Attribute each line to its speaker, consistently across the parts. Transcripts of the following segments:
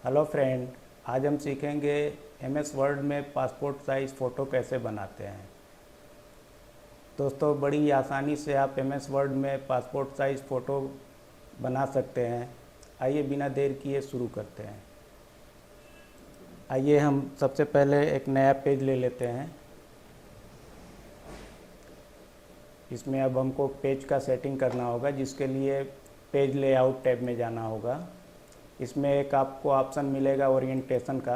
Speaker 1: Hello friend, आज हम सीखेंगे एमएस वर्ड में पासपोर्ट साइज़ फ़ोटो कैसे बनाते हैं। दोस्तों, बड़ी आसानी से आप एमएस वर्ड में पासपोर्ट साइज़ फ़ोटो बना सकते हैं। आइए बिना देर किए शुरू करते हैं। आइए हम सबसे पहले एक नया पेज ले लेते हैं। इसमें अब हमको पेज का सेटिंग करना होगा, जिसके लिए पेज लेआउट टैब में जाना होगा। इसमें एक आपको ऑप्शन मिलेगा ओरिएंटेशन का।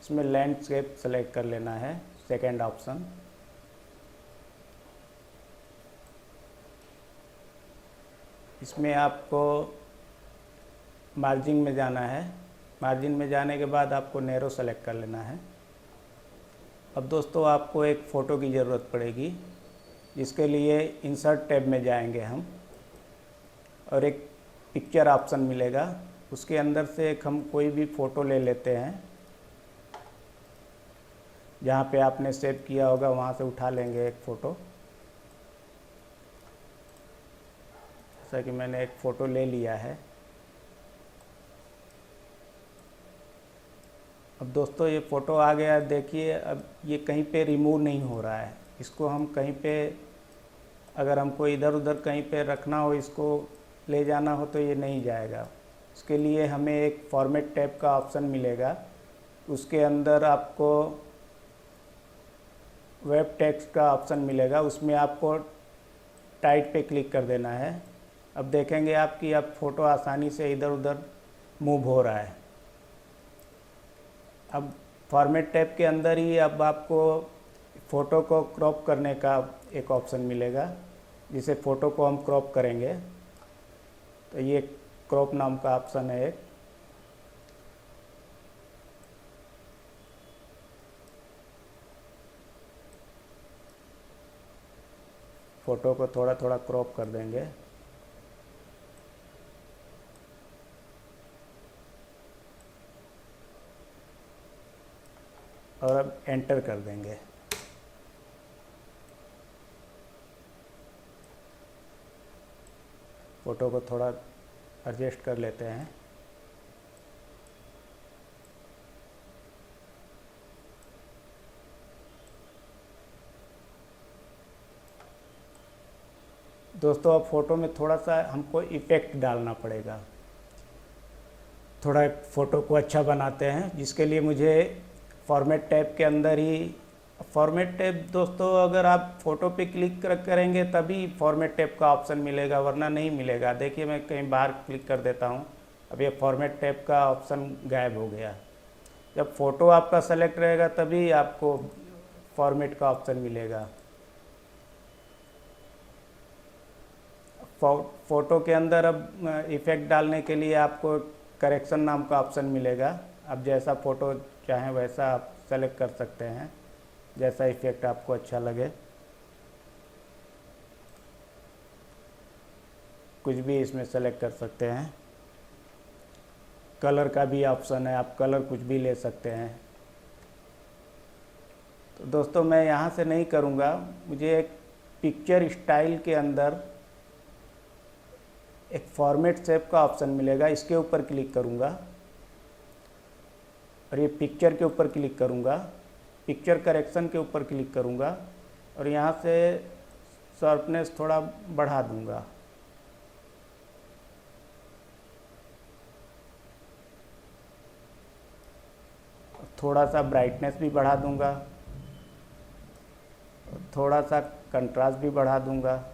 Speaker 1: इसमें लैंडस्केप सेलेक्ट कर लेना है, सेकंड ऑप्शन। इसमें आपको मार्जिन में जाना है। मार्जिन में जाने के बाद आपको नैरो सेलेक्ट कर लेना है। अब दोस्तों, आपको एक फ़ोटो की ज़रूरत पड़ेगी, जिसके लिए इंसर्ट टैब में जाएंगे हम, और एक पिक्चर ऑप्शन मिलेगा। उसके अंदर से एक हम कोई भी फ़ोटो ले लेते हैं। जहाँ पे आपने सेव किया होगा वहाँ से उठा लेंगे एक फ़ोटो। जैसा कि मैंने एक फ़ोटो ले लिया है। अब दोस्तों, ये फ़ोटो आ गया। देखिए, अब ये कहीं पे रिमूव नहीं हो रहा है। इसको हम कहीं पे, अगर हमको इधर उधर कहीं पे रखना हो, इसको ले जाना हो, तो ये नहीं जाएगा। इसके लिए हमें एक फॉर्मेट टैब का ऑप्शन मिलेगा। उसके अंदर आपको वेब टेक्स्ट का ऑप्शन मिलेगा। उसमें आपको टाइट पे क्लिक कर देना है। अब देखेंगे आप कि अब फ़ोटो आसानी से इधर उधर मूव हो रहा है। अब फॉर्मेट टैब के अंदर ही अब आपको फ़ोटो को क्रॉप करने का एक ऑप्शन मिलेगा, जिसे फ़ोटो को हम क्रॉप करेंगे। तो ये क्रॉप नाम का ऑप्शन है एक। फ़ोटो को थोड़ा थोड़ा क्रॉप कर देंगे। और अब एंटर कर देंगे। फ़ोटो को थोड़ा एडजस्ट कर लेते हैं। दोस्तों, अब फ़ोटो में थोड़ा सा हमको इफ़ेक्ट डालना पड़ेगा। थोड़ा फ़ोटो को अच्छा बनाते हैं, जिसके लिए मुझे फॉर्मेट टैब के अंदर ही फॉर्मेट टैब, दोस्तों अगर आप फ़ोटो पे क्लिक करेंगे तभी फॉर्मेट टैब का ऑप्शन मिलेगा, वरना नहीं मिलेगा। देखिए, मैं कहीं बाहर क्लिक कर देता हूँ। अब ये फॉर्मेट टैब का ऑप्शन गायब हो गया। जब फ़ोटो आपका सेलेक्ट रहेगा तभी आपको फॉर्मेट का ऑप्शन मिलेगा। फ़ोटो के अंदर अब इफ़ेक्ट डालने के लिए आपको करेक्शन नाम का ऑप्शन मिलेगा। अब जैसा फ़ोटो चाहें वैसा आप सेलेक्ट कर सकते हैं, जैसा इफ़ेक्ट आपको अच्छा लगे। कुछ भी इसमें सेलेक्ट कर सकते हैं। कलर का भी ऑप्शन है, आप कलर कुछ भी ले सकते हैं। तो दोस्तों, मैं यहाँ से नहीं करूँगा। मुझे एक पिक्चर स्टाइल के अंदर एक फॉर्मेट शेप का ऑप्शन मिलेगा। इसके ऊपर क्लिक करूँगा और ये पिक्चर के ऊपर क्लिक करूँगा। पिक्चर करेक्शन के ऊपर क्लिक करूँगा और यहाँ से शार्पनेस थोड़ा बढ़ा दूँगा। थोड़ा सा ब्राइटनेस भी बढ़ा दूँगा, थोड़ा सा कंट्रास्ट भी बढ़ा दूँगा।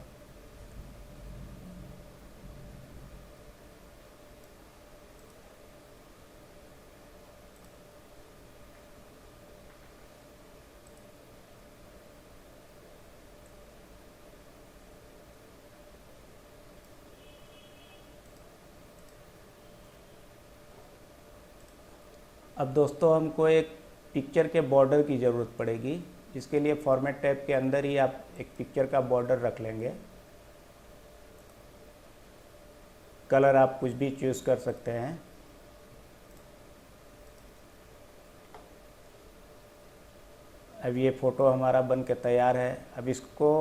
Speaker 1: अब दोस्तों, हमको एक पिक्चर के बॉर्डर की ज़रूरत पड़ेगी, जिसके लिए फॉर्मेट टैब के अंदर ही आप एक पिक्चर का बॉर्डर रख लेंगे। कलर आप कुछ भी चूज़ कर सकते हैं। अब ये फ़ोटो हमारा बन के तैयार है। अब इसको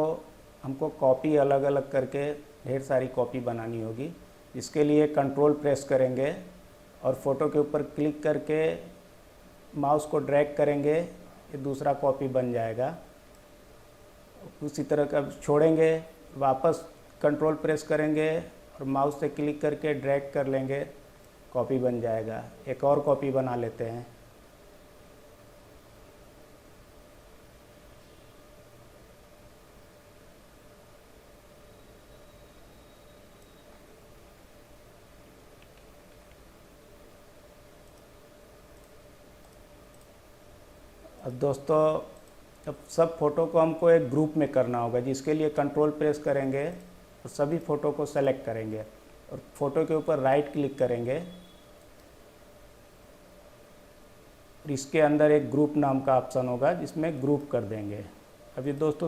Speaker 1: हमको कॉपी अलग अलग करके ढेर सारी कॉपी बनानी होगी। इसके लिए कंट्रोल प्रेस करेंगे और फ़ोटो के ऊपर क्लिक करके माउस को ड्रैग करेंगे, ये दूसरा कॉपी बन जाएगा। उसी तरह का छोड़ेंगे, वापस कंट्रोल प्रेस करेंगे और माउस से क्लिक करके ड्रैग कर लेंगे, कॉपी बन जाएगा। एक और कॉपी बना लेते हैं। अब दोस्तों, अब सब फ़ोटो को हमको एक ग्रुप में करना होगा, जिसके लिए कंट्रोल प्रेस करेंगे और सभी फ़ोटो को सेलेक्ट करेंगे और फ़ोटो के ऊपर राइट क्लिक करेंगे और इसके अंदर एक ग्रुप नाम का ऑप्शन होगा, जिसमें ग्रुप कर देंगे। अभी दोस्तों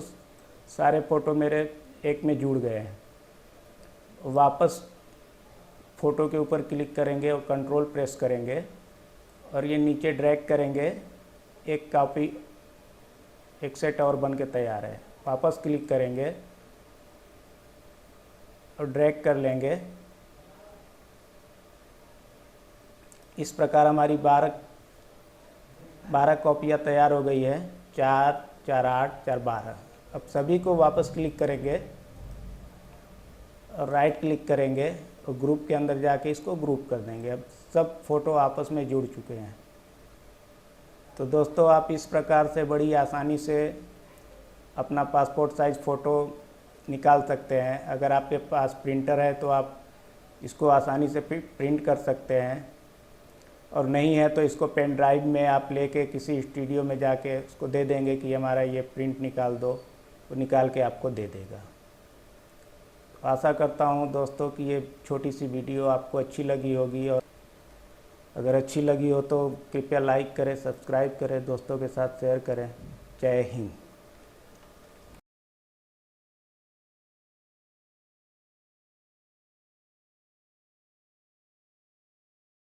Speaker 1: सारे फ़ोटो मेरे एक में जुड़ गए हैं। वापस फ़ोटो के ऊपर क्लिक करेंगे और कंट्रोल प्रेस करेंगे और ये नीचे ड्रैग करेंगे, एक कॉपी, एक सेट और बन के तैयार है। वापस क्लिक करेंगे और ड्रैग कर लेंगे। इस प्रकार हमारी 12 कॉपियाँ तैयार हो गई है, 4, 4, 8, 4, 12। अब सभी को वापस क्लिक करेंगे और राइट क्लिक करेंगे और ग्रुप के अंदर जाके इसको ग्रुप कर देंगे। अब सब फ़ोटो आपस में जुड़ चुके हैं। तो दोस्तों, आप इस प्रकार से बड़ी आसानी से अपना पासपोर्ट साइज़ फ़ोटो निकाल सकते हैं। अगर आपके पास प्रिंटर है तो आप इसको आसानी से प्रिंट कर सकते हैं, और नहीं है तो इसको पेन ड्राइव में आप लेके किसी स्टूडियो में जाके उसको दे देंगे कि हमारा ये प्रिंट निकाल दो, तो निकाल के आपको दे देगा। आशा करता हूँ दोस्तों कि ये छोटी सी वीडियो आपको अच्छी लगी होगी, और अगर अच्छी लगी हो तो कृपया लाइक करें, सब्सक्राइब करें, दोस्तों के साथ शेयर करें। जय हिंद।